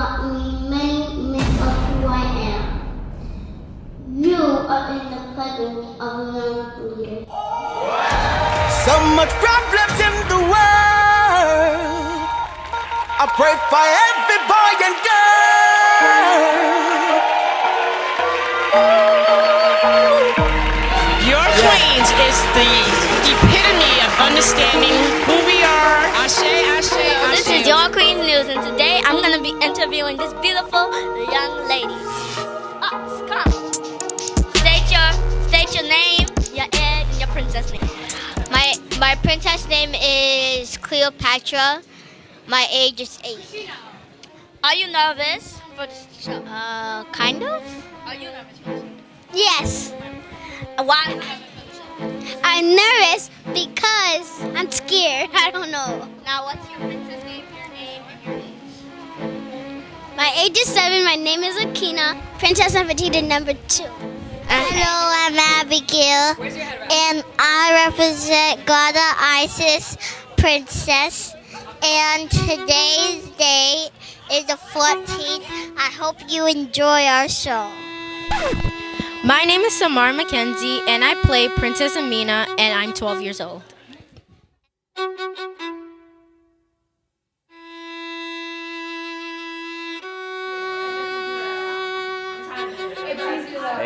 taught me many myths of who I am. You are in the presence of a young leader. So much problems in the world. I pray for every boy and girl. Your Queens is the epitome of understanding who we are. Ashe, ashe, ashe. This is Your Queen News, and today I'm going to be interviewing this beautiful young lady. Come. State your name, your age, and your princess name. My princess name is Cleopatra. My age is 8. Are you nervous for this show? Kind of. Are you nervous for this show? Yes. Why? I'm nervous because I'm scared. I don't know. Now, what's your princess name, your name, and your age? My age is 7. My name is Akina. Princess number 2 number 2. Hello, I'm Abigail. Where's your head wrap? And I represent Ghana Isis Princess. And today's day is the 14th. I hope you enjoy our show. My name is Samar Mackenzie, and I play Princess Amina, and I'm 12 years old.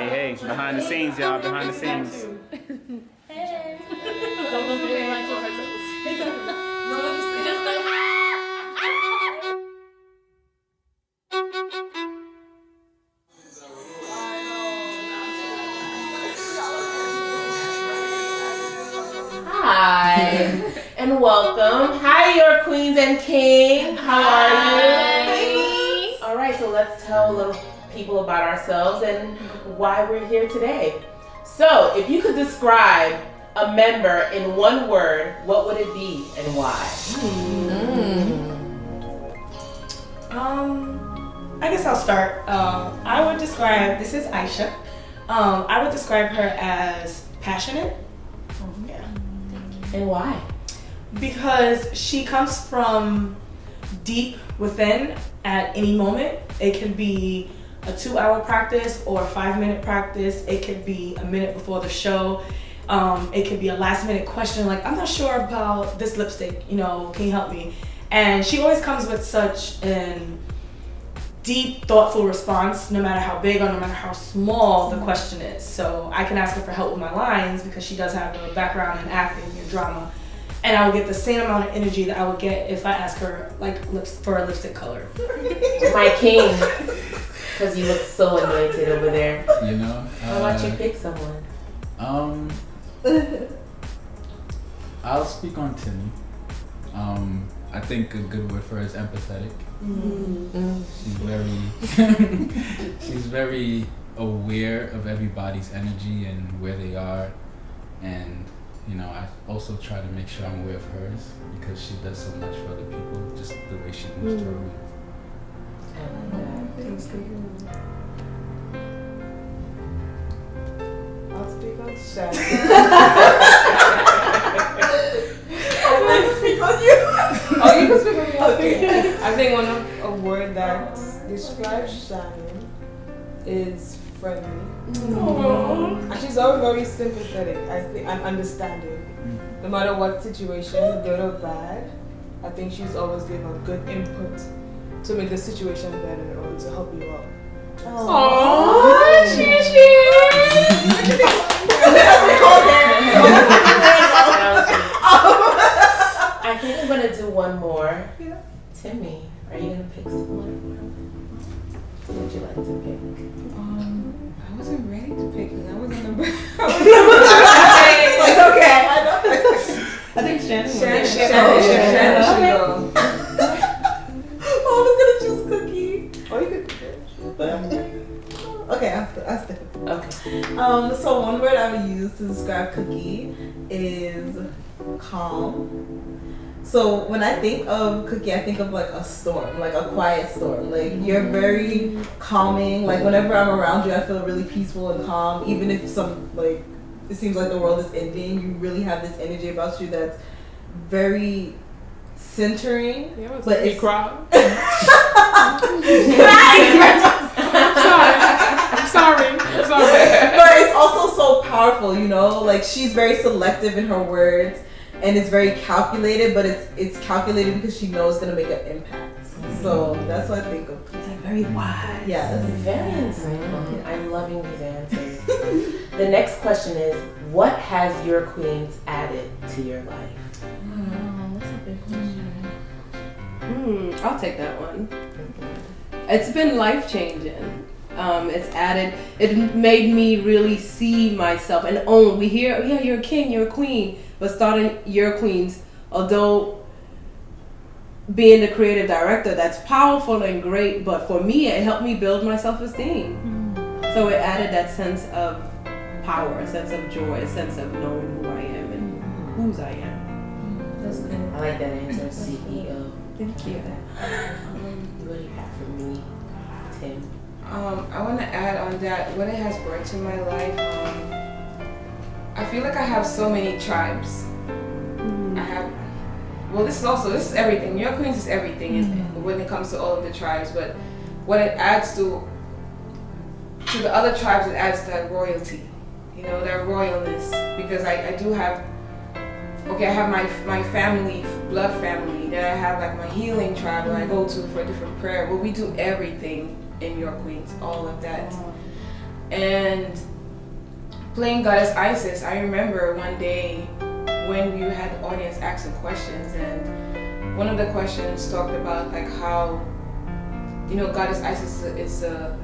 Hey, behind the scenes, y'all, behind the scenes. Hi, and welcome. Hi, your queens and king. How are you? All right, so let's tell little people about ourselves and why we're here today. So, if you could describe a member in one word, what would it be and why? I guess I'll start. I would describe, this is Aisha. I would describe her as passionate. Yeah. And why? Because she comes from deep within at any moment. It can be a 2-hour practice or a 5-minute practice. It could be a minute before the show. It could be a last-minute question like, I'm not sure about this lipstick, can you help me? And she always comes with such an deep, thoughtful response, no matter how big or no matter how small the question is. So I can ask her for help with my lines because she does have a background in acting and drama. And I would get the same amount of energy that I would get if I asked her for a lipstick color. My king. Because you look so anointed over there. How about you pick someone? I'll speak on Timmy. I think a good word for her is empathetic. Mm-hmm. She's very aware of everybody's energy and where they are, and I also try to make sure I'm aware of hers because she does so much for other people, just the way she moves through a room. I'll speak on Shay. Oh, you can speak on me. Okay. I think a word that describes Shannon is friendly. And she's always very sympathetic. I think and understanding. No matter what situation, good or bad, I think she's always given good input to make the situation better or to help you out. Aww, I think I'm gonna do one more. Yeah. Timmy, are you gonna pick someone? Who would you like to pick? I wasn't ready to pick because I was in the It's okay. I think Shannon. Shannon. I was gonna choose Cookie. Oh, you could. But okay, I'll stick. Okay. So one word I would use to describe Cookie is calm. So when I think of Cookie, I think of like a storm, like a quiet storm. Like you're very calming. Like whenever I'm around you, I feel really peaceful and calm. Even if it seems like the world is ending, you really have this energy about you that's very centering. Yeah, but it's cry. I'm sorry. But it's also so powerful, you know. Like she's very selective in her words, and it's very calculated. But it's calculated because she knows it's gonna make an impact. So that's what I think of. It's like very wise. Yes. Very insightful. I'm loving these answers. The next question is, what has your queens added to your life? That's a big question. I'll take that one. It's been life changing. It made me really see myself and own. We hear, yeah, you're a king, you're a queen, but starting your queens, although being the creative director, that's powerful and great, but for me, it helped me build my self-esteem. So it added that sense of power, a sense of joy, a sense of knowing who I am and whose I am. That's good. I like that answer, CEO. Thank you. What do you have for me, Tim? I want to add on that what it has brought to my life. I feel like I have so many tribes. I have. Well, this is everything. Your Queens is everything when it comes to all of the tribes. But what it adds to the other tribes, it adds that royalty. You know, that royalness. Because I do have. Okay, I have my family, blood family. Then I have like my healing tribe that I go to for a different prayer. But we do everything in your Queens, all of that. And playing Goddess Isis, I remember one day when you had the audience asking questions, and one of the questions talked about like how, you know, Goddess Isis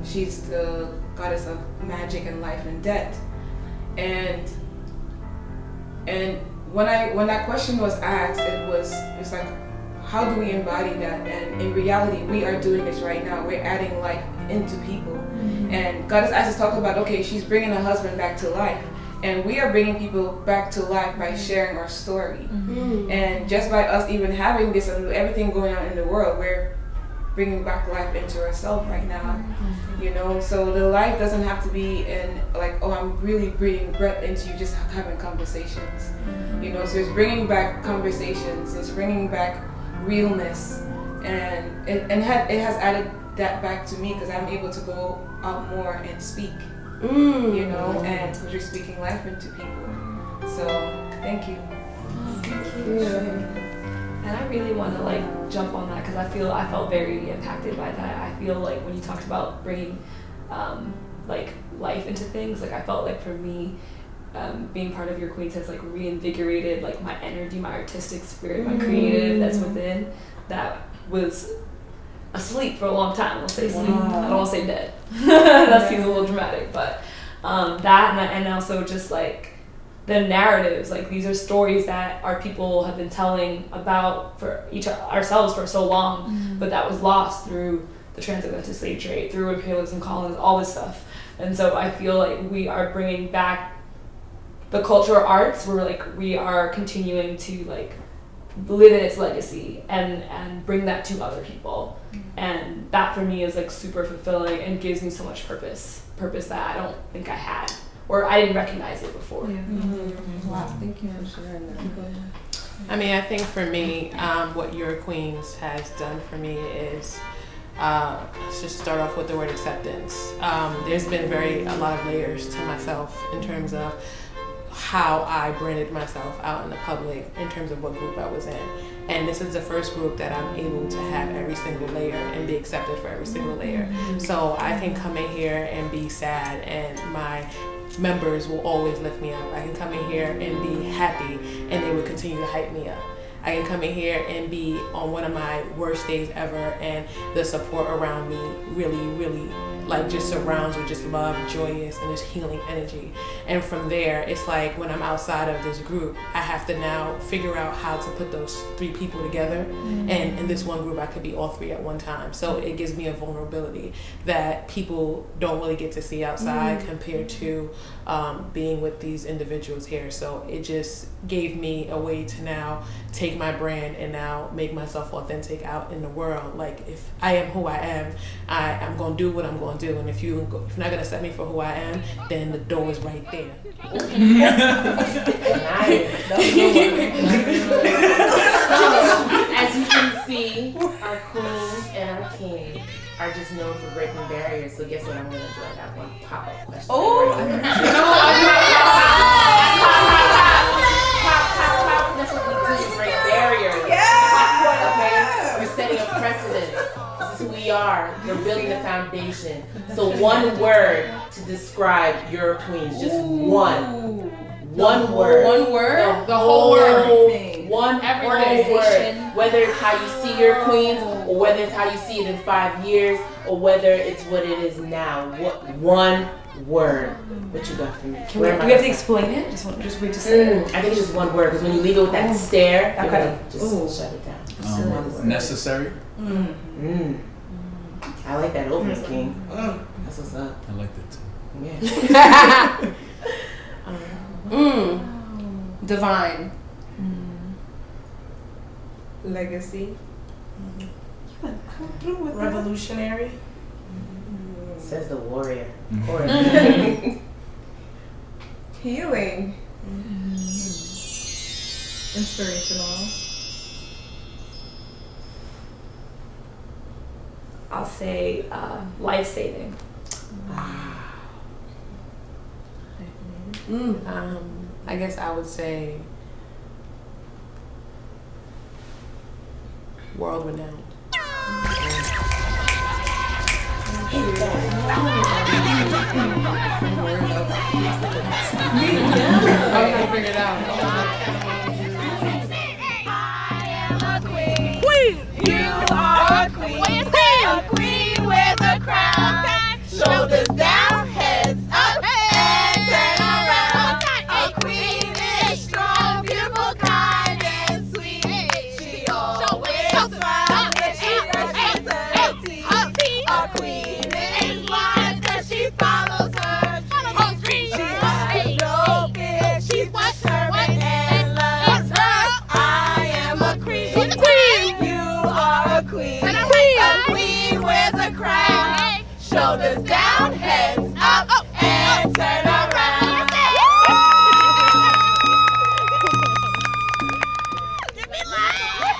she's the goddess of magic and life and death. And when that question was asked, it's like, how do we embody that? And in reality, we are doing this right now. We're adding life into people. And Goddess Isis talked about, okay, she's bringing her husband back to life. And we are bringing people back to life by sharing our story. And just by us even having this and everything going on in the world, we're bringing back life into ourselves right now. You know, so the life doesn't have to be in like, oh, I'm really breathing breath into you, just having conversations. You know, so it's bringing back conversations, it's bringing back realness, and it has added that back to me because I'm able to go out more and speak. You know, and because you're speaking life into people. So thank you. And I really want to like jump on that because I felt very impacted by that. I feel like when you talked about bringing like life into things, like I felt like for me, being part of your Queens has like reinvigorated like my energy, my artistic spirit, my creative that's within, that was asleep for a long time. We'll say sleep. I don't want to say dead. That seems a little dramatic, but that and also just like the narratives, like these are stories that our people have been telling about for ourselves for so long, but that was lost through the transatlantic slave trade, through imperialism, colonies, all this stuff. And so I feel like we are bringing back the cultural arts. We are continuing to like live in its legacy and bring that to other people. And that for me is like super fulfilling and gives me so much purpose that I don't think I had, or I didn't recognize it before. Wow, thank you for sharing that. I mean, I think for me, what Your Queens has done for me is, let's just start off with the word acceptance. There's been a lot of layers to myself in terms of how I branded myself out in the public in terms of what group I was in. And this is the first group that I'm able to have every single layer and be accepted for every single layer. So I can come in here and be sad and my members will always lift me up. I can come in here and be happy and they will continue to hype me up. I can come in here and be on one of my worst days ever and the support around me really, really like just surrounds with just love, joyous, and just healing energy. And from there, it's like when I'm outside of this group, I have to now figure out how to put those three people together. And in this one group, I could be all three at one time. So it gives me a vulnerability that people don't really get to see outside compared to being with these individuals here. So it just gave me a way to now take my brand and now make myself authentic out in the world. Like if I am who I am, I'm gonna do what I'm gonna do. And if you're not gonna accept me for who I am, then the door is right there. As you can see, our queens and our king are just known for breaking barriers. So guess what I'm gonna do? I got one pop-up question. Oh, pop. That's what we do, is break barriers. Okay? We're setting a precedent. This is who we are. We're building the foundation. So one word to describe your queens. Just one. One word. One word? The whole word. One word. Whether it's how you see your queens, or whether it's how you see it in 5 years, or whether it's what it is now. One word. What you got for me? Do we have to explain it? Just wait to say it. I think it's just one word, because when you leave it with that stare, you're gonna just shut it down. Necessary. I like that over king. That's what's up. I like that too. Yeah. Divine. Legacy. Revolutionary. Says the warrior. Healing. Inspirational. I'll say life-saving. I guess I would say world renowned. I can figure it out. Queen! You are a queen. A queen with a crown. Shoulders down, heads up, and turn around. A queen is strong, beautiful, kind, and sweet. She always smiles when she responsibility. A queen is wise 'cause she follows her dreams. She has no fear, she's determined and loves her. I am a queen. You are a queen. A queen wears a crown. Shoulders down, heads up, and turn around. Give me life.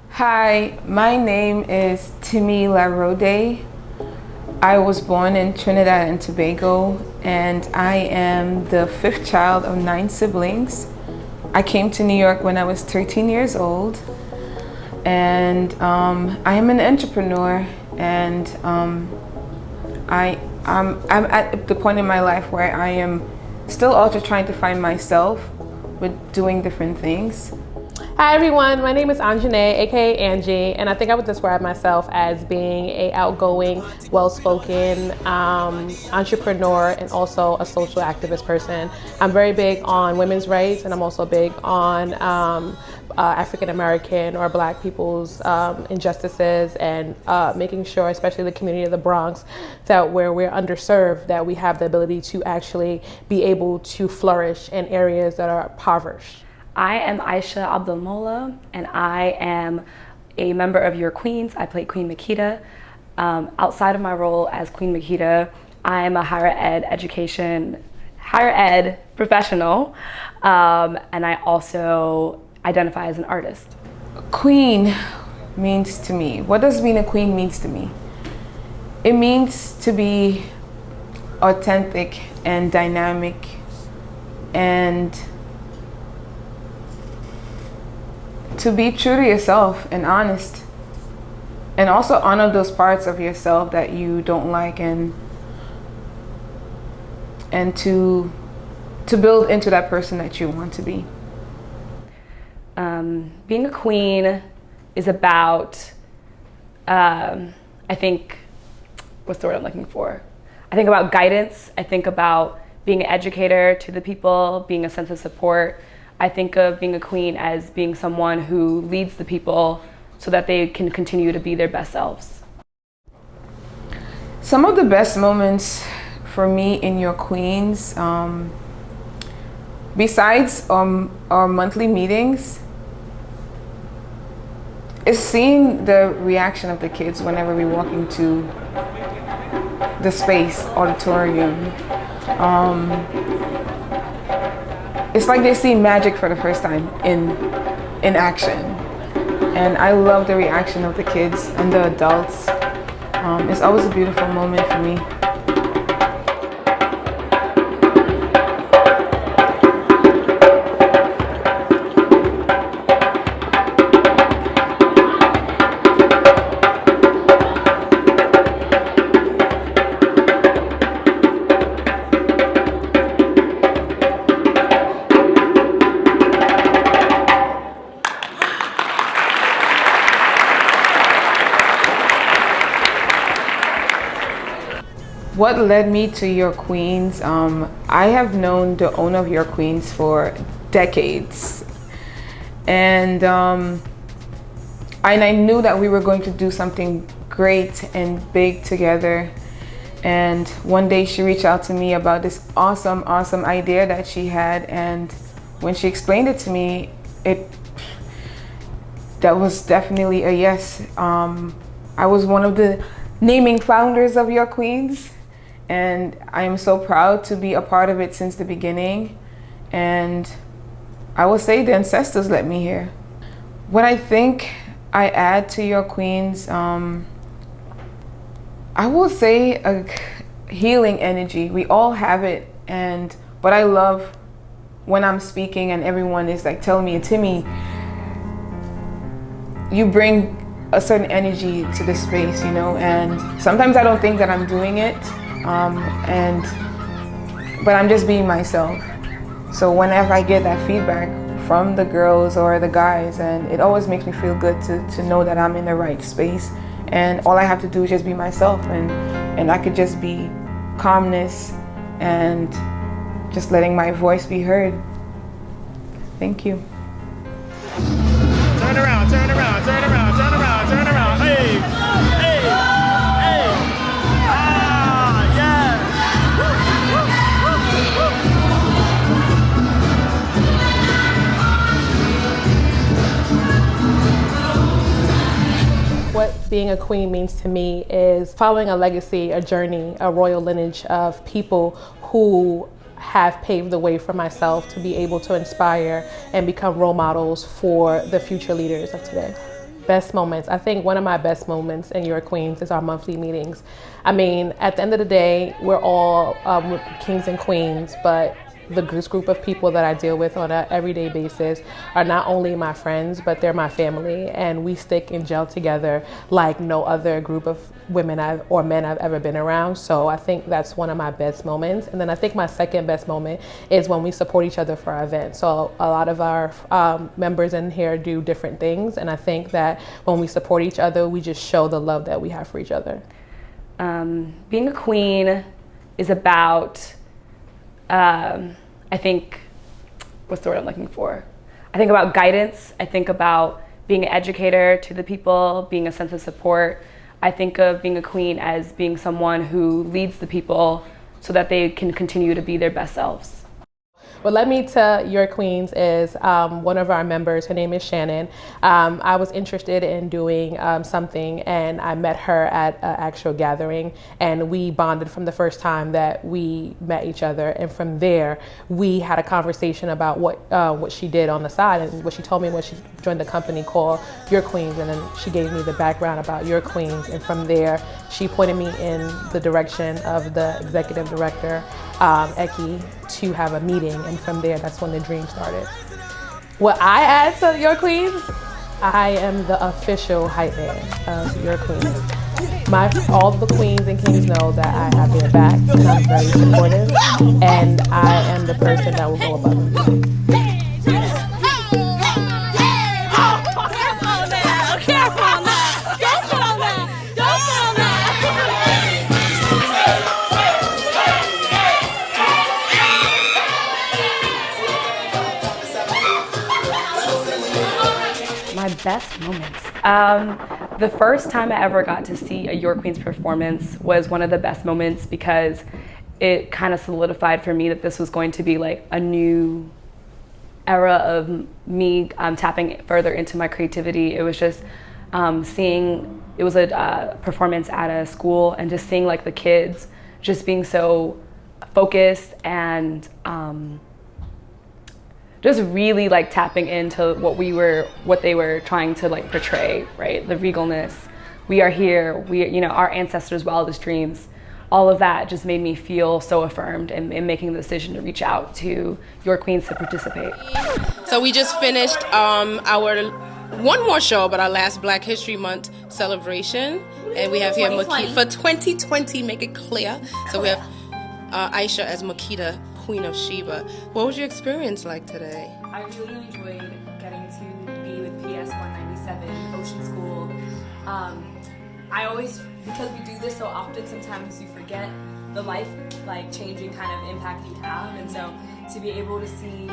Hi, my name is Timmy Larode. I was born in Trinidad and Tobago, and I am the 5th child of 9 siblings. I came to New York when I was 13 years old, and I am an entrepreneur, and I'm at the point in my life where I am still also trying to find myself with doing different things. Hi everyone, my name is Anjanae, aka Angie, and I think I would describe myself as being a outgoing, well-spoken entrepreneur and also a social activist person. I'm very big on women's rights, and I'm also big on African American or Black people's injustices, and making sure, especially the community of the Bronx, that where we're underserved, that we have the ability to actually be able to flourish in areas that are impoverished. I am Aisha Abdulmola, and I am a member of Your Queens. I play Queen Makita. Outside of my role as Queen Makita, I am a higher ed professional, and I also identify as an artist. Queen means to me, what does being a queen means to me? It means to be authentic and dynamic and to be true to yourself and honest, and also honor those parts of yourself that you don't like, and to build into that person that you want to be. Being a queen is about, I think, what's the word I'm looking for? I think about guidance. I think about being an educator to the people, being a sense of support. I think of being a queen as being someone who leads the people so that they can continue to be their best selves. Some of the best moments for me in Your Queens, besides our monthly meetings, is seeing the reaction of the kids whenever we walk into the space, auditorium. it's like they see magic for the first time in action. And I love the reaction of the kids and the adults. It's always a beautiful moment for me. What led me to Your Queens? I have known the owner of Your Queens for decades. And I knew that we were going to do something great and big together. And one day she reached out to me about this awesome idea that she had. And when she explained it to me, that was definitely a yes. I was one of the naming founders of Your Queens. And I am so proud to be a part of it since the beginning. And I will say the ancestors let me here. What I think I add to Your Queens, I will say a healing energy. We all have it. But I love when I'm speaking and everyone is like telling me, Timmy, you bring a certain energy to the space, you know? And sometimes I don't think that I'm doing it. But I'm just being myself. So whenever I get that feedback from the girls or the guys, and it always makes me feel good to know that I'm in the right space. And all I have to do is just be myself, and I could just be calmness and just letting my voice be heard. Thank you. Turn around, turn around, turn around, turn around, turn around. Hey, hey, hey. Ah, yeah. What being a queen means to me is following a legacy, a journey, a royal lineage of people who have paved the way for myself to be able to inspire and become role models for the future leaders of today. Best moments. I think one of my best moments in Your Queens is our monthly meetings. I mean, at the end of the day, we're all kings and queens, but this group of people that I deal with on an everyday basis are not only my friends, but they're my family, and we stick and gel together like no other group of women or men I've ever been around. So I think that's one of my best moments. And then I think my second best moment is when we support each other for our events. So a lot of our members in here do different things, and I think that when we support each other, we just show the love that we have for each other. Being a queen is about I think, what's the word I'm looking for? I think about guidance. I think about being an educator to the people, being a sense of support. I think of being a queen as being someone who leads the people so that they can continue to be their best selves. What led me to Your Queens is one of our members, her name is Shannon. I was interested in doing something, and I met her at an actual gathering, and we bonded from the first time that we met each other. And from there, we had a conversation about what she did on the side and what she told me when she joined the company called Your Queens. And then she gave me the background about Your Queens. And from there, she pointed me in the direction of the executive director, Eki, to have a meeting, and from there, that's when the dream started. What I add to Your Queens, I am the official hype man of Your Queens. All the queens and kings know that I have their back, and I'm very supportive, and I am the person that will go above and beyond. My best moments. The first time I ever got to see a Your Queens performance was one of the best moments because it kind of solidified for me that this was going to be like a new era of me tapping further into my creativity. It was just it was a performance at a school, and just seeing like the kids just being so focused and just really like tapping into what they were trying to like portray, right? The regalness. We are here, our ancestors' wildest dreams. All of that just made me feel so affirmed in making the decision to reach out to Your Queens to participate. So we just finished our one more show, but our last Black History Month celebration. And we have here Makita for 2020, make it clear. So we have Aisha as Makita, Queen of Sheba. What was your experience like today? I really enjoyed getting to be with PS 197, Ocean School. Because we do this so often, sometimes you forget the life changing kind of impact you have. And so to be able to see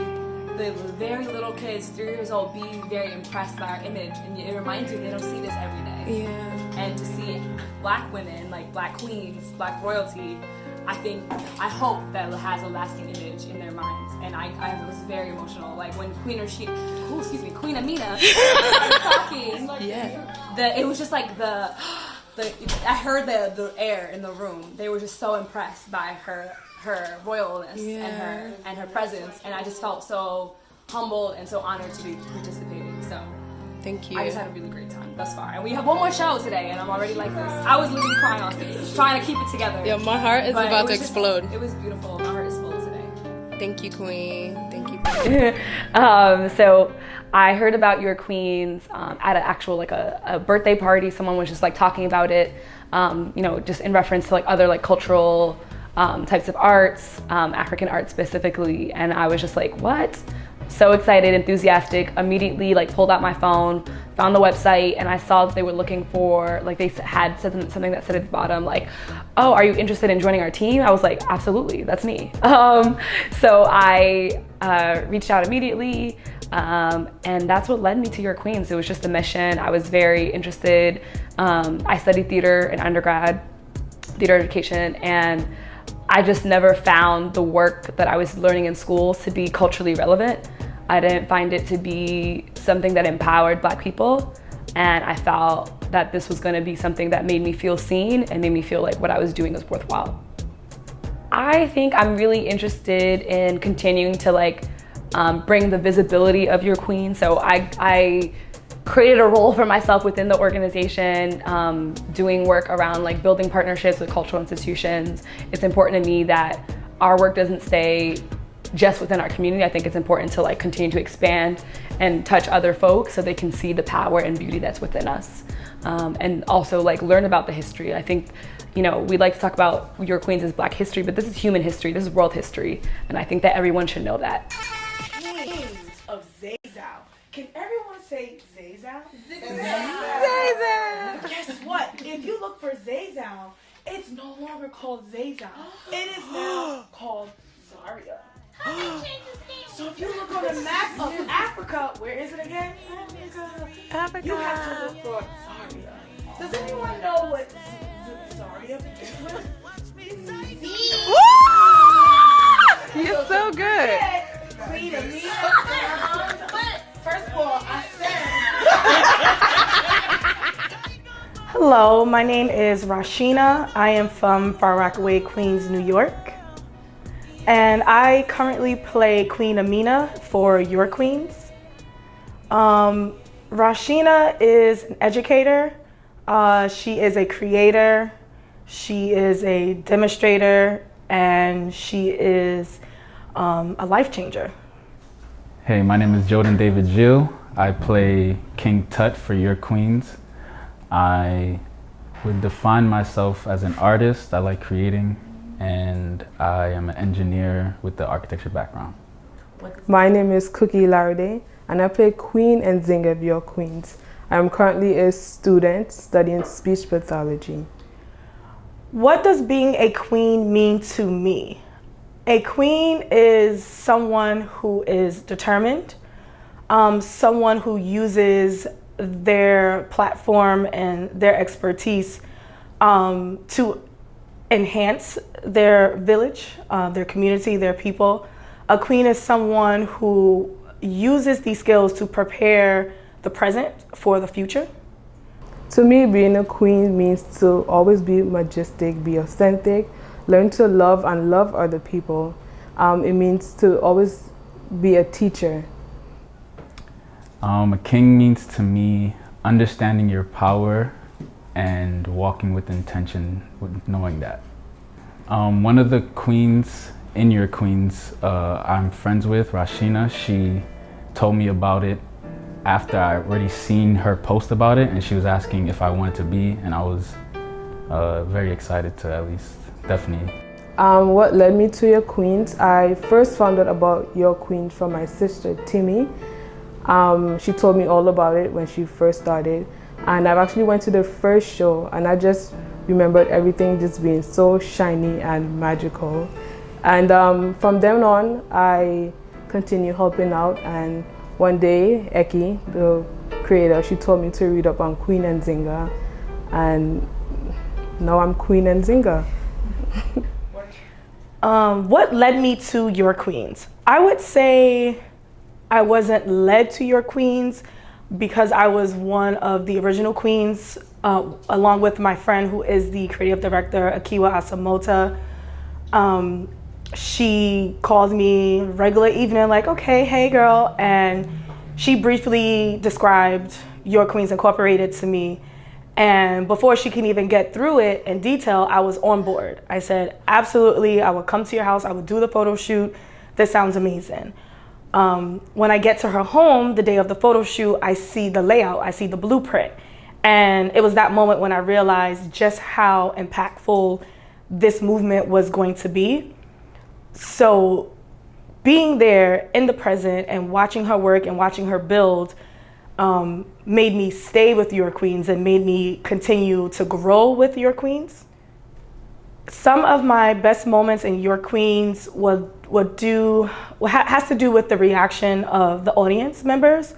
the very little kids, 3 years old, being very impressed by our image, and it reminds you they don't see this every day. Yeah. And to see Black women, like Black queens, Black royalty, I hope that it has a lasting image in their minds. And I was very emotional. Like when Queen Amina was talking, it was just like I heard the air in the room. They were just so impressed by her royalness and her presence, and I just felt so humbled and so honored to be participating. So thank you. I just had a really great time thus far, and we have one more show today, and I'm already like this. I was literally crying on stage, trying to keep it together. Yeah, my heart is about to explode. It was beautiful. My heart is full today. Thank you, Queen. Thank you. So I heard about Your Queens at an actual a birthday party. Someone was just like talking about it, just in reference to like other like cultural types of arts, African art specifically, and I was just like, what? So excited, enthusiastic, immediately like pulled out my phone, found the website, and I saw that they were looking for, like they had said something that said at the bottom, like, oh, are you interested in joining our team? I was like, absolutely, that's me. So I reached out immediately, and that's what led me to Your Queens. It was just a mission. I was very interested. I studied theater in undergrad, theater education, and I just never found the work that I was learning in school to be culturally relevant. I didn't find it to be something that empowered Black people, and I felt that this was going to be something that made me feel seen and made me feel like what I was doing was worthwhile. I think I'm really interested in continuing to bring the visibility of Your Queen. So I created a role for myself within the organization, doing work around building partnerships with cultural institutions. It's important to me that our work doesn't stay just within our community. I think it's important to continue to expand and touch other folks so they can see the power and beauty that's within us. And also learn about the history. I think, we like to talk about Your Queens as Black history, but this is human history, this is world history. And I think that everyone should know that. Queens of Zazao. Can everyone say Zazao? Zazao. Guess what? If you look for Zazao, it's no longer called Zazao. It is now called Zaria. So if you look on the map of Africa, where is it again? Africa. You have to look for Zaria. Does anyone know what Zaria begins with? You're so good. Queen Amina. First of all, I said. Hello, my name is Rashina. I am from Far Rockaway, Queens, New York. And I currently play Queen Amina for Your Queens. Rashina is an educator. She is a creator. She is a demonstrator. And she is a life changer. Hey, my name is Jordan David Gill. I play King Tut for Your Queens. I would define myself as an artist. I like creating, and I am an engineer with the architecture background. My name is Cookie Larade, and I play Queen and Zing of Your Queens. I am currently a student studying speech pathology. What does being a queen mean to me? A queen is someone who is determined, someone who uses their platform and their expertise to enhance their village, their community, their people. A queen is someone who uses these skills to prepare the present for the future. To me, being a queen means to always be majestic, be authentic, learn to love and love other people. It means to always be a teacher? A king means to me understanding your power and walking with intention, with knowing that. One of the queens, in your queens, I'm friends with, Rashina, she told me about it after I already seen her post about it, and she was asking if I wanted to be, and I was very excited to at least, definitely. What led me to your queens? I first found out about your queens from my sister, Timmy. She told me all about it when she first started, and I've actually went to the first show, and I just remembered everything just being so shiny and magical. And from then on, I continued helping out, and one day, Eki, the creator, she told me to read up on Queen and Zinga, and now I'm Queen and Zinga. What led me to your queens? I would say I wasn't led to your queens because I was one of the original queens, along with my friend who is the creative director, Ekiuwa Asemota. She called me regular evening, like, okay, hey girl, and she briefly described Your Queens Incorporated to me. And before she can even get through it in detail, I was on board. I said, absolutely, I would come to your house, I would do the photo shoot. This sounds amazing. When I get to her home, the day of the photo shoot, I see the layout, I see the blueprint. And it was that moment when I realized just how impactful this movement was going to be. So being there in the present and watching her work and watching her build made me stay with Your Queens and made me continue to grow with Your Queens. Some of my best moments in Your Queens has to do with the reaction of the audience members.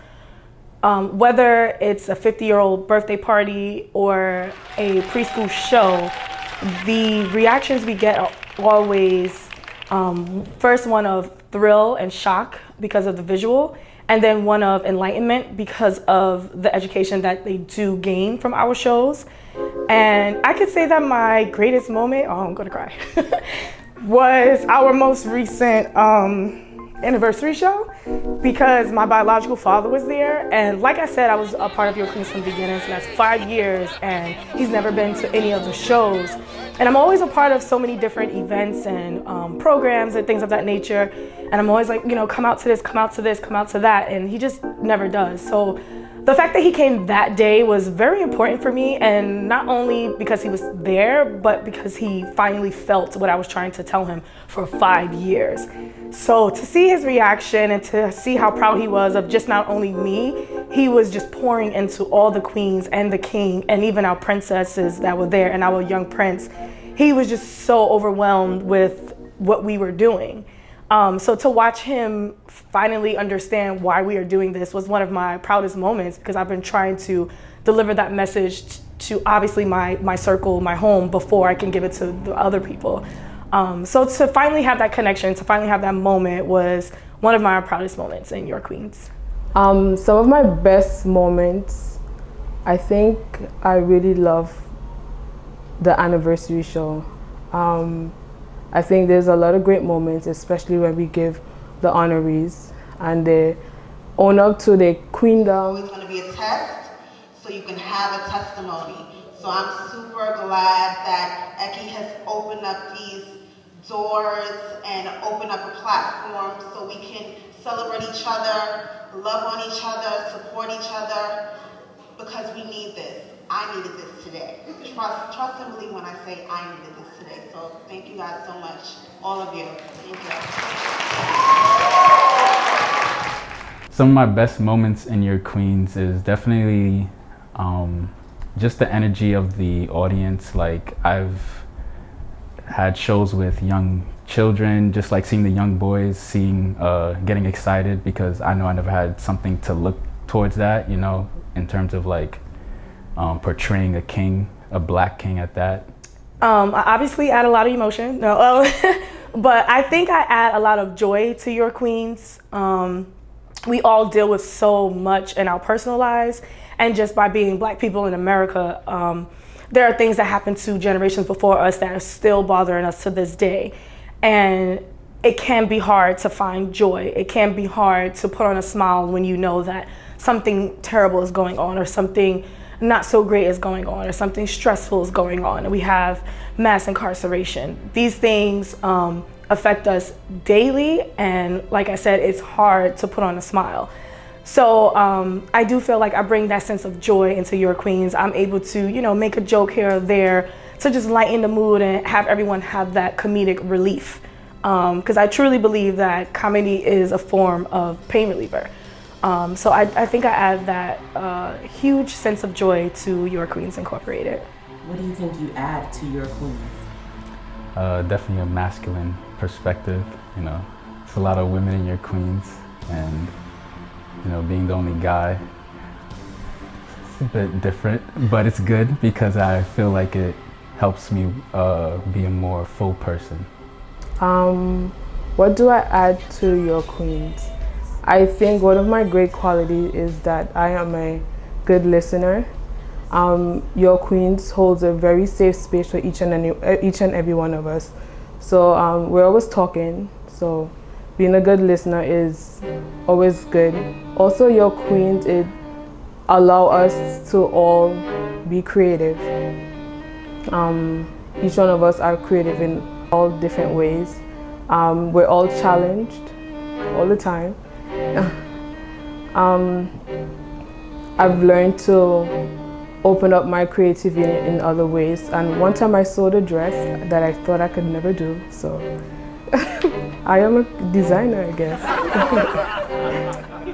Whether it's a 50-year-old birthday party or a preschool show, the reactions we get are always first one of thrill and shock because of the visual, and then one of enlightenment because of the education that they do gain from our shows. And I could say that my greatest moment, oh, I'm gonna cry, was our most recent anniversary show, because my biological father was there. And like I said, I was a part of Your Queens from the beginning, so that's 5 years, and he's never been to any of the shows. And I'm always a part of so many different events and programs and things of that nature. And I'm always like, you know, come out to this, come out to this, come out to that. And he just never does. So the fact that he came that day was very important for me. And not only because he was there, but because he finally felt what I was trying to tell him for 5 years. So to see his reaction and to see how proud he was of just not only me, he was just pouring into all the queens and the king and even our princesses that were there and our young prince. He was just so overwhelmed with what we were doing. So to watch him finally understand why we are doing this was one of my proudest moments, because I've been trying to deliver that message to obviously my circle, my home, before I can give it to the other people. So to finally have that connection, to finally have that moment was one of my proudest moments in Your Queens. Some of my best moments, I think I really love the anniversary show. I think there's a lot of great moments, especially when we give the honorees and they own up to their queendom. It's going to be a test, so you can have a testimony. So I'm super glad that Eki has opened up these doors and opened up a platform so we can celebrate each other, love on each other, support each other, because we need this. I needed this today. Trust and believe when I say I needed this today. So thank you guys so much, all of you. Thank you. Some of my best moments in Your Queens is definitely just the energy of the audience. Like, I've had shows with young children, just like seeing the young boys, getting excited, because I know I never had something to look towards that, you know, in terms of like portraying a king, a black king at that. I obviously add a lot of emotion, but I think I add a lot of joy to Your Queens. We all deal with so much in our personal lives, and just by being black people in America, there are things that happened to generations before us that are still bothering us to this day. And it can be hard to find joy. It can be hard to put on a smile when you know that something terrible is going on, or something not so great is going on, or something stressful is going on. And we have mass incarceration. These things affect us daily, and like I said, it's hard to put on a smile. So I do feel like I bring that sense of joy into Your Queens. I'm able to, you know, make a joke here or there to just lighten the mood and have everyone have that comedic relief. Because I truly believe that comedy is a form of pain reliever. So I think I add that huge sense of joy to Your Queens Incorporated. What do you think you add to Your Queens? Definitely a masculine perspective. You know, it's a lot of women in Your Queens, and you know, being the only guy, it's a bit different, but it's good because I feel like it helps me be a more full person. What do I add to Your Queens? I think one of my great qualities is that I am a good listener. Your Queens holds a very safe space for each and every one of us. So we're always talking, so being a good listener is always good. Also, Your Queens, it allow us to all be creative. Each one of us are creative in all different ways. We're all challenged all the time. I've learned to open up my creativity in other ways, and one time I sewed a dress that I thought I could never do, so I am a designer, I guess.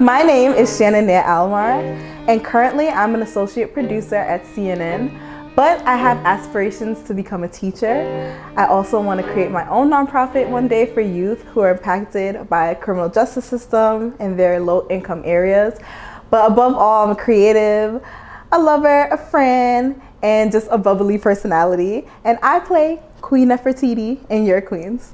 My name is Shannon Almar, and currently I'm an associate producer at CNN. But I have aspirations to become a teacher. I also want to create my own nonprofit one day for youth who are impacted by the criminal justice system in their low-income areas. But above all, I'm a creative, a lover, a friend, and just a bubbly personality. And I play Queen Nefertiti in Your Queens.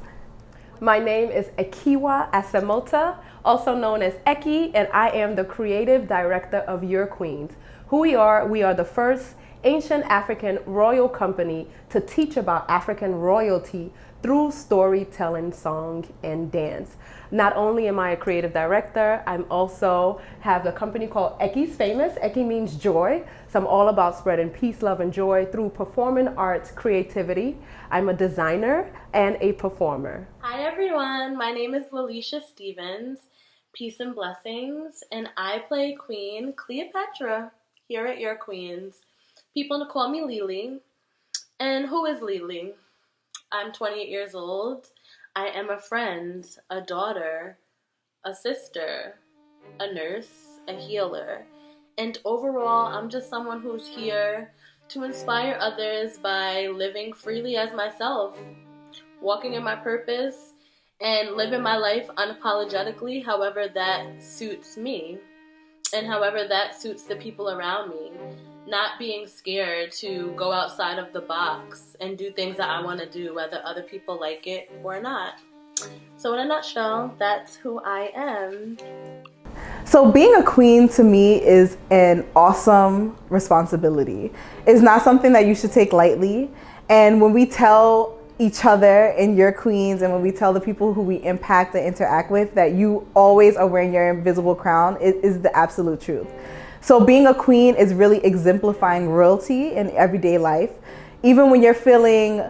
My name is Ekiuwa Asemota, also known as Eki, and I am the creative director of Your Queens. Who we are the first ancient African royal company to teach about African royalty through storytelling, song, and dance. Not only am I a creative director, I'm also have a company called Eki's Famous. Eki means joy. So I'm all about spreading peace, love, and joy through performing arts, creativity. I'm a designer and a performer. Hi everyone, my name is Lalisha Stevens, peace and blessings, and I play Queen Cleopatra here at Your Queens. People call me Lily. And who is Lily? I'm 28 years old. I am a friend, a daughter, a sister, a nurse, a healer. And overall, I'm just someone who's here to inspire others by living freely as myself, walking in my purpose, and living my life unapologetically, however that suits me, and however that suits the people around me. Not being scared to go outside of the box and do things that I want to do, whether other people like it or not. So in a nutshell, that's who I am. So being a queen to me is an awesome responsibility. It's not something that you should take lightly. And when we tell each other in Your Queens, and when we tell the people who we impact and interact with that you always are wearing your invisible crown, it is the absolute truth. So being a queen is really exemplifying royalty in everyday life. Even when you're feeling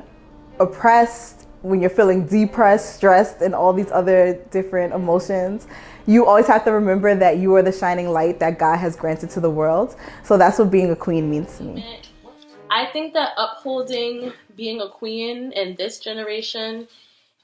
oppressed, when you're feeling depressed, stressed, and all these other different emotions, you always have to remember that you are the shining light that God has granted to the world. So that's what being a queen means to me. I think that upholding being a queen in this generation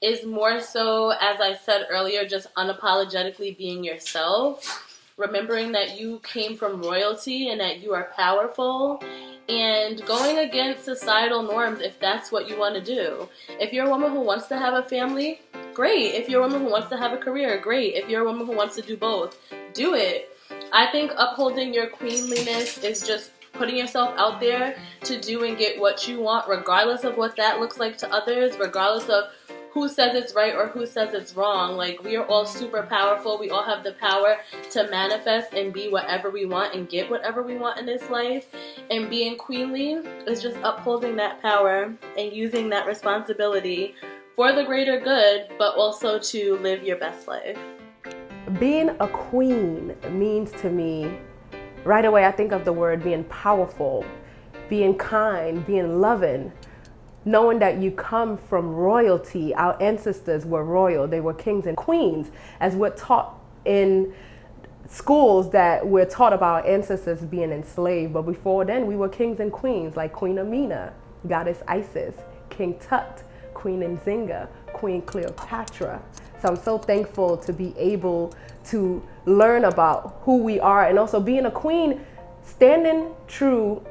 is more so, as I said earlier, just unapologetically being yourself. Remembering that you came from royalty and that you are powerful, and going against societal norms if that's what you want to do. If you're a woman who wants to have a family, great. If you're a woman who wants to have a career, great. If you're a woman who wants to do both, do it. I think upholding your queenliness is just putting yourself out there to do and get what you want, regardless of what that looks like to others, regardless of who says it's right or who says it's wrong. Like, we are all super powerful. We all have the power to manifest and be whatever we want and get whatever we want in this life. And being queenly is just upholding that power and using that responsibility for the greater good, but also to live your best life. Being a queen means to me, right away I think of the word being powerful, being kind, being loving, knowing that you come from royalty. Our ancestors were royal, they were kings and queens, as we're taught in schools that we're taught about our ancestors being enslaved. But before then, we were kings and queens, like Queen Amina, Goddess Isis, King Tut, Queen Nzinga, Queen Cleopatra. So I'm so thankful to be able to learn about who we are, and also being a queen, standing true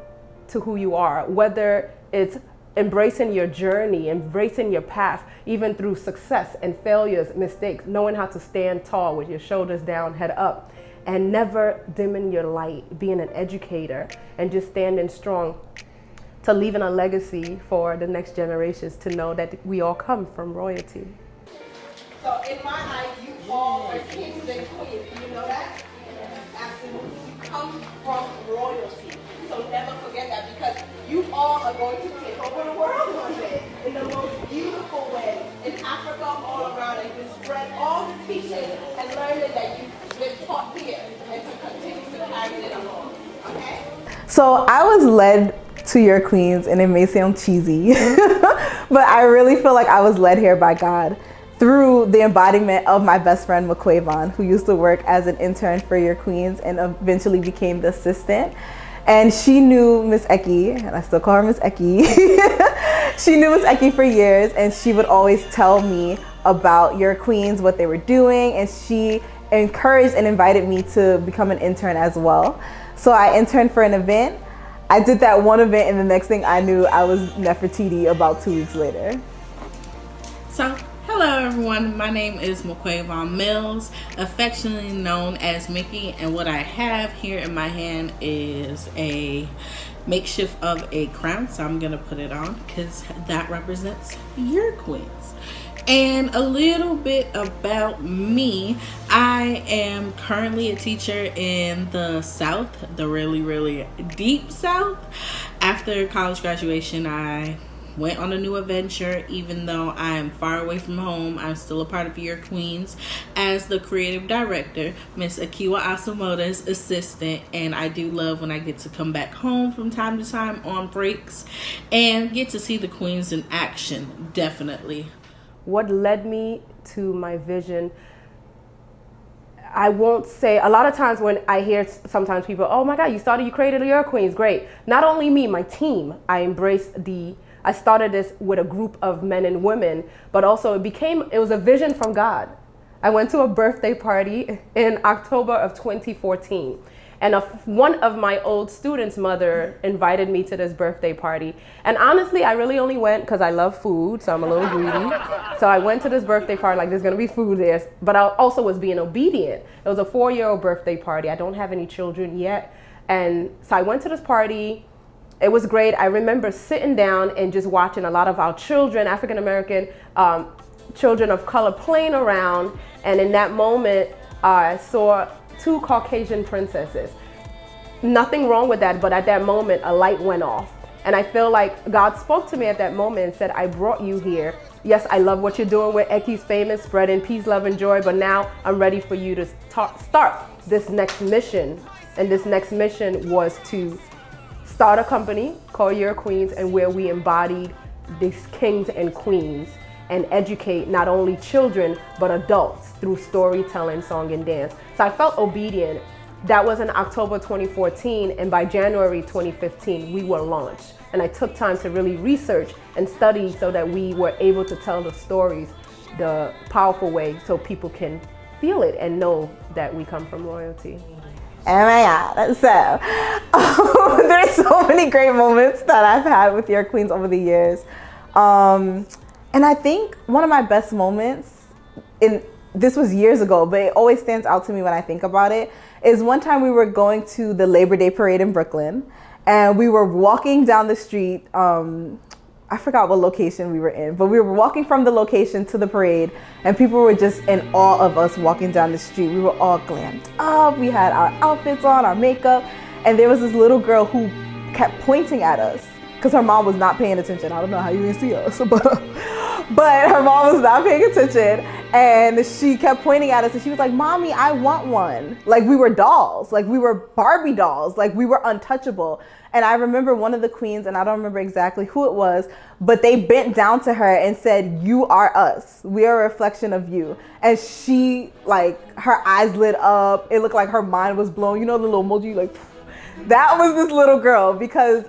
to who you are, whether it's embracing your journey, embracing your path, even through success and failures, mistakes, knowing how to stand tall with your shoulders down, head up, and never dimming your light, being an educator and just standing strong to leaving a legacy for the next generations to know that we all come from royalty. So in my life, you all are kings and queens. Do you know that? Absolutely. You come from royalty. So never forget that, because you all are going to take over the world one day in the most beautiful way, in Africa, all around, and you spread all the teaching and learning that you've been taught here, and to continue to carry it along. Okay? So I was led to Your Queens, and it may sound cheesy, but I really feel like I was led here by God through the embodiment of my best friend McQuavon, who used to work as an intern for Your Queens and eventually became the assistant. And she knew Miss Eki, and I still call her Miss Eki. She knew Miss Eki for years, and she would always tell me about Your Queens, what they were doing, and she encouraged and invited me to become an intern as well. So I interned for an event. I did that one event, and the next thing I knew, I was Nefertiti about 2 weeks later. So, hello everyone, my name is McQuavon Mills, affectionately known as Mickey, and what I have here in my hand is a makeshift of a crown, so I'm gonna put it on because that represents your queens. And a little bit about me. I am currently a teacher in the South, the really deep South. After college graduation, I went on a new adventure. Even though I'm far away from home, I'm still a part of Your Queens as the creative director, Miss Ekiuwa Asemota's assistant, and I do love when I get to come back home from time to time on breaks and get to see the queens in action, definitely. What led me to my vision, I won't say, a lot of times when I hear sometimes people, oh my God, you created Your Queens, great. Not only me, my team, I started this with a group of men and women, but also it was a vision from God. I went to a birthday party in October of 2014. And one of my old students' mother invited me to this birthday party. And honestly, I really only went because I love food, so I'm a little greedy. So I went to this birthday party like there's gonna be food there, but I also was being obedient. It was a 4-year-old birthday party. I don't have any children yet. And so I went to this party. It was great. I remember sitting down and just watching a lot of our children, African-American children of color, playing around. And in that moment, I saw 2 Caucasian princesses. Nothing wrong with that, but at that moment, a light went off. And I feel like God spoke to me at that moment and said, I brought you here. Yes, I love what you're doing with Eki's Famous, spreading peace, love, and joy, but now I'm ready for you to start this next mission. And this next mission was to start a company called Your Queens, and where we embodied these kings and queens and educate not only children, but adults through storytelling, song, and dance. So I felt obedient. That was in October 2014, and by January 2015, we were launched. And I took time to really research and study so that we were able to tell the stories the powerful way so people can feel it and know that we come from royalty. Oh my God, so there's so many great moments that I've had with Your Queens over the years. And I think one of my best moments, this was years ago, but it always stands out to me when I think about it, is one time we were going to the Labor Day parade in Brooklyn, and we were walking down the street. I forgot what location we were in, but we were walking from the location to the parade, and people were just in awe of us walking down the street. We were all glammed up. We had our outfits on, our makeup, and there was this little girl who kept pointing at us because her mom was not paying attention. I don't know how you didn't see us, But her mom was not paying attention, and she kept pointing at us, and she was like, "Mommy, I want one." Like we were dolls, like we were Barbie dolls, like we were untouchable. And I remember one of the queens, and I don't remember exactly who it was, but they bent down to her and said, "You are us. We are a reflection of you." And she, like, her eyes lit up. It looked like her mind was blown. You know the little emoji, like, that was this little girl. Because,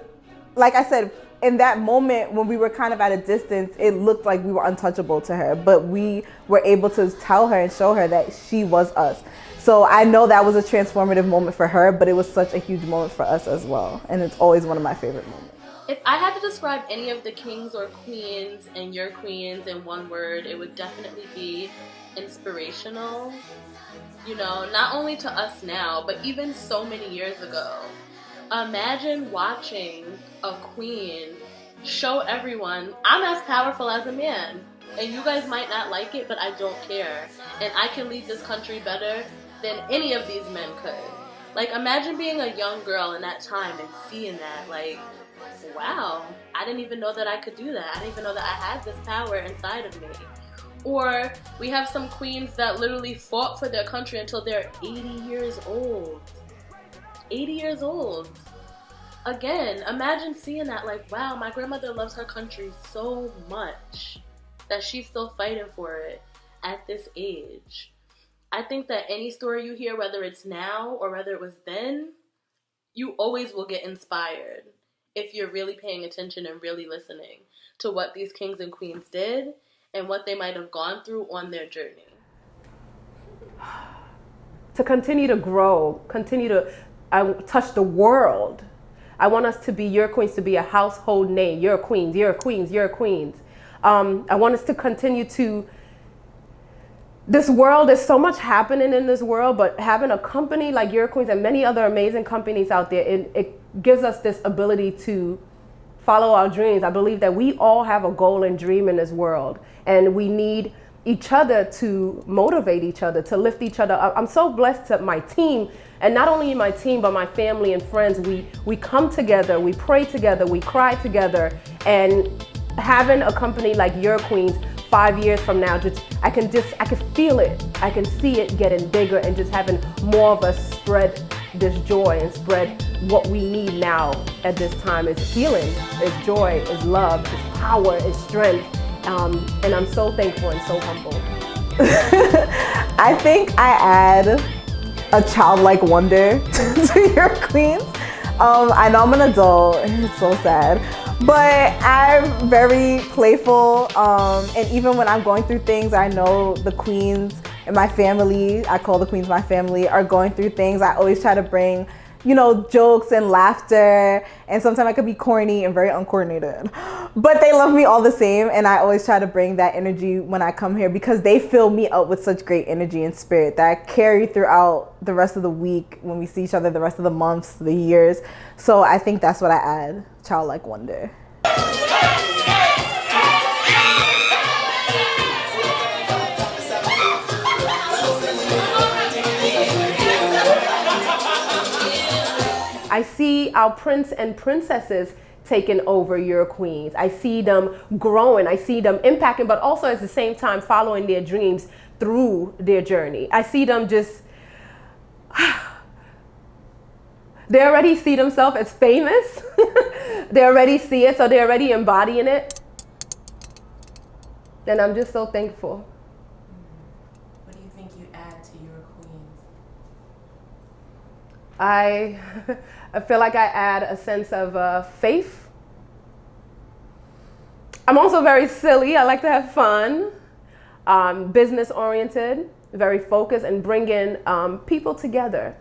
like I said, in that moment when we were kind of at a distance, it looked like we were untouchable to her, but we were able to tell her and show her that she was us. So I know that was a transformative moment for her, but it was such a huge moment for us as well. And it's always one of my favorite moments. If I had to describe any of the kings or queens and your queens in one word, it would definitely be inspirational. You know, not only to us now, but even so many years ago. Imagine watching a queen show everyone, I'm as powerful as a man. And you guys might not like it, but I don't care. And I can lead this country better than any of these men could. Like, imagine being a young girl in that time and seeing that. Like, wow, I didn't even know that I could do that. I didn't even know that I had this power inside of me. Or we have some queens that literally fought for their country until they're 80 years old. 80 years old. Again, imagine seeing that, like, wow, my grandmother loves her country so much that she's still fighting for it at this age. I think that any story you hear, whether it's now or whether it was then, you always will get inspired if you're really paying attention and really listening to what these kings and queens did and what they might have gone through on their journey. To continue to grow, continue to touch the world. I want us to be your queens, to be a household name. Your queens, your queens, your queens. I want us to continue to, this world, there's so much happening in this world, but having a company like Your Queens and many other amazing companies out there, it gives us this ability to follow our dreams. I believe that we all have a goal and dream in this world, and we need each other to motivate each other, to lift each other up. I'm so blessed to my team, and not only my team, but my family and friends. We come together, we pray together, we cry together, and having a company like Your Queens 5 years from now, I can feel it. I can see it getting bigger and just having more of us spread this joy and spread what we need now at this time. Is healing, is joy, is love, is power, is strength. And I'm so thankful and so humble. I think I add a childlike wonder to Your Queens. I know I'm an adult, it's so sad. But I'm very playful, and even when I'm going through things, I know the queens in my family, I call the queens my family, are going through things. I always try to bring, you know, jokes and laughter, and sometimes I could be corny and very uncoordinated. But they love me all the same, and I always try to bring that energy when I come here because they fill me up with such great energy and spirit that I carry throughout the rest of the week when we see each other, the rest of the months, the years. So I think that's what I add, childlike wonder. I see our prince and princesses taking over Your Queens. I see them growing. I see them impacting, but also at the same time following their dreams through their journey. I see them just, they already see themselves as famous. They already see it, so they're already embodying it. And I'm just so thankful. What do you think you add to Your Queens? I feel like I add a sense of faith. I'm also very silly. I like to have fun, business oriented, very focused, and bringing people together.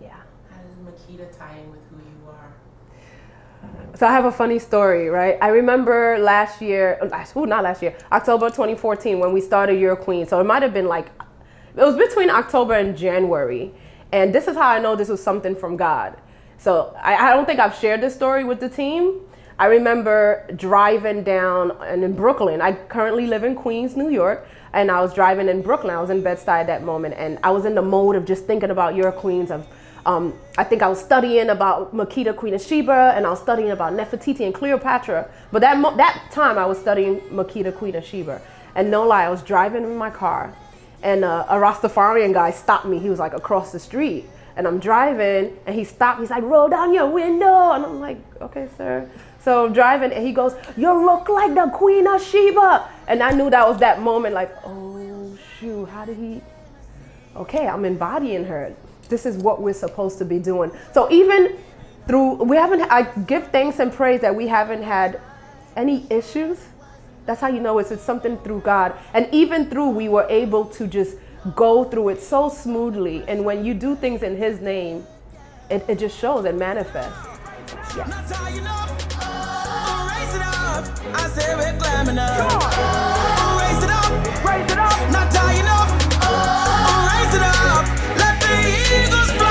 Yeah. How does Makita tie in with who you are? So I have a funny story, right? I remember October 2014 when we started Your Queen. So it might have been like, it was between October and January. And this is how I know this was something from God. So I don't think I've shared this story with the team. I remember driving down and in Brooklyn. I currently live in Queens, New York, and I was driving in Brooklyn. I was in Bed-Stuy at that moment, and I was in the mode of just thinking about Your Queens, of I think I was studying about Makeda, Queen of Sheba, and I was studying about Nefertiti and Cleopatra. But that time I was studying Makeda, Queen of Sheba. And no lie, I was driving in my car, and a Rastafarian guy stopped me. He was like across the street. And I'm driving, and he stopped. He's like, roll down your window. And I'm like, okay, sir. So I'm driving, and he goes, you look like the Queen of Sheba. And I knew that was that moment, like, oh, shoot, how did he? Okay, I'm embodying her. This is what we're supposed to be doing. So even through, I give thanks and praise that we haven't had any issues. That's how you know it's something through God. And even through, we were able to just go through it so smoothly. And when you do things in His name, it just shows and manifests. Yeah. I say we're climbing up. Raise it up, raise it up. Not dying enough. Raise it up. Let the eagles fly.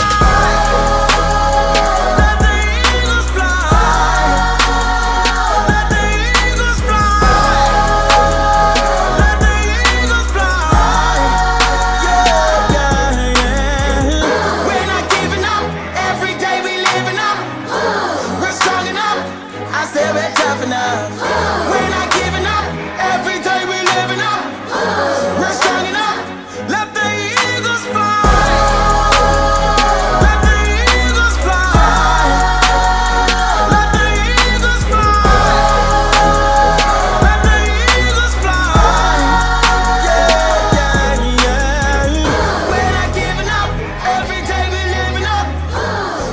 Let the eagles fly. Let the eagles fly. Let the eagles fly. Yeah, yeah, yeah. We're not giving up. Every day we living up. We're strong enough. I say we're tough enough. We're not giving up. Every day we living up. We're strong enough. Let the eagles fly. Let the eagles fly. Let the eagles fly. Let the eagles fly. Yeah, yeah, yeah. We're not giving up. Every day we living up.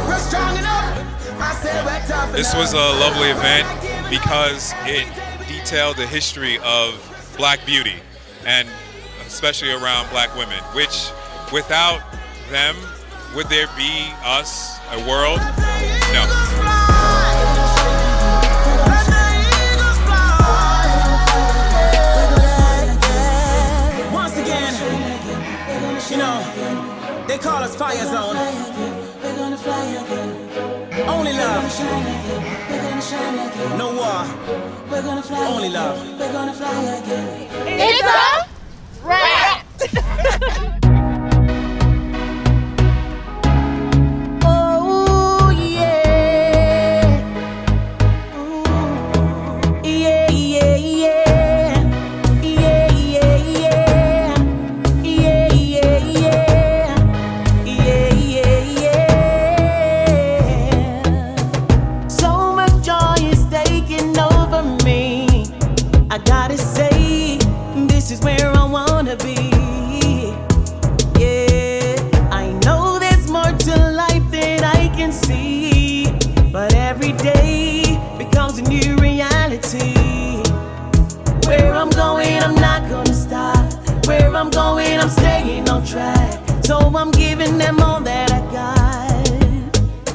We're strong enough. I said we're tough enough. This was a lovely event because it detailed the history of Black beauty, and especially around Black women, which without them, would there be us, a world? No. Once again, you know, they call us Fire Zone. Only love. No war. Only love. It's a wrap. Oh yeah. Yeah, yeah, yeah. Yeah, yeah, yeah. Yeah, yeah, yeah. Yeah, yeah, yeah. So much joy is taking over me. I gotta say, this is where I wanna be. Yeah, I know there's more to life than I can see, but every day becomes a new reality. Where I'm going, I'm not gonna stop. Where I'm going, I'm staying on track. So I'm giving them all that I got.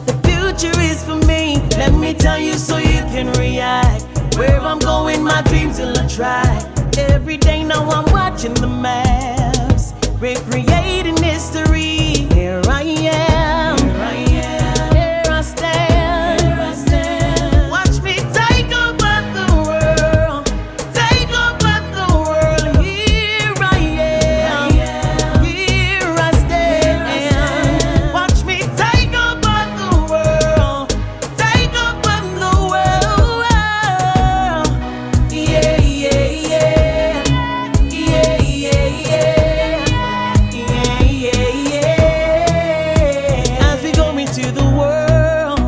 The future is for me. Let me tell you so you can react. Where I'm going, my dreams will attract. Every day now I'm watching the maps, recreating history. Here I am. Here I am. Here I stand. Here I stand. Watch me take over the world. Take over the world. Here I am. Here I stand. Watch me take over the world. Take over the world. Yeah, yeah, yeah. Yeah, yeah, yeah. Yeah, yeah, yeah. As we go into the world,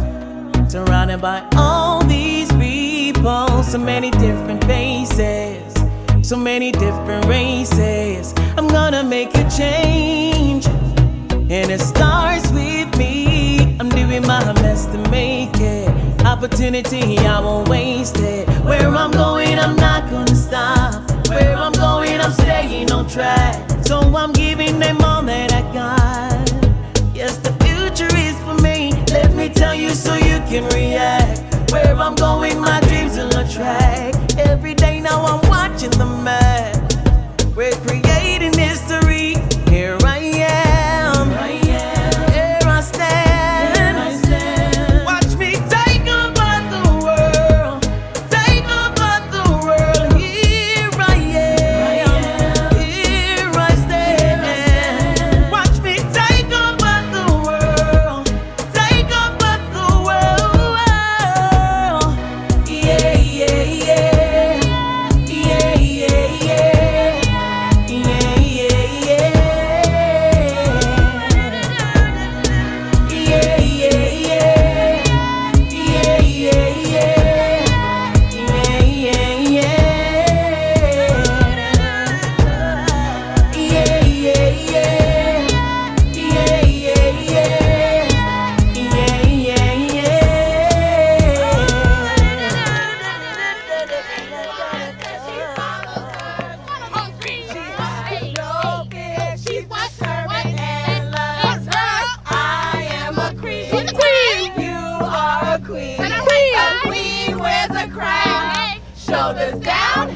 surrounded by all these people, so many different faces, so many different races. I'm gonna make a change, and it starts with me. I'm doing my best to make it. Opportunity, I won't waste it. Where I'm going, I'm not gonna stop. Where I'm going, I'm staying on track. So I'm giving them all that I got. Yes, the future is for me. Let me tell you so you can react. Where I'm going, my dreams will attract. Every day now I'm watching the map. We're creating history. Here I am. Here I stand. Watch me take over the world. Take over the world. Here I am. Here I stand. Watch me take over the world. shoulders down,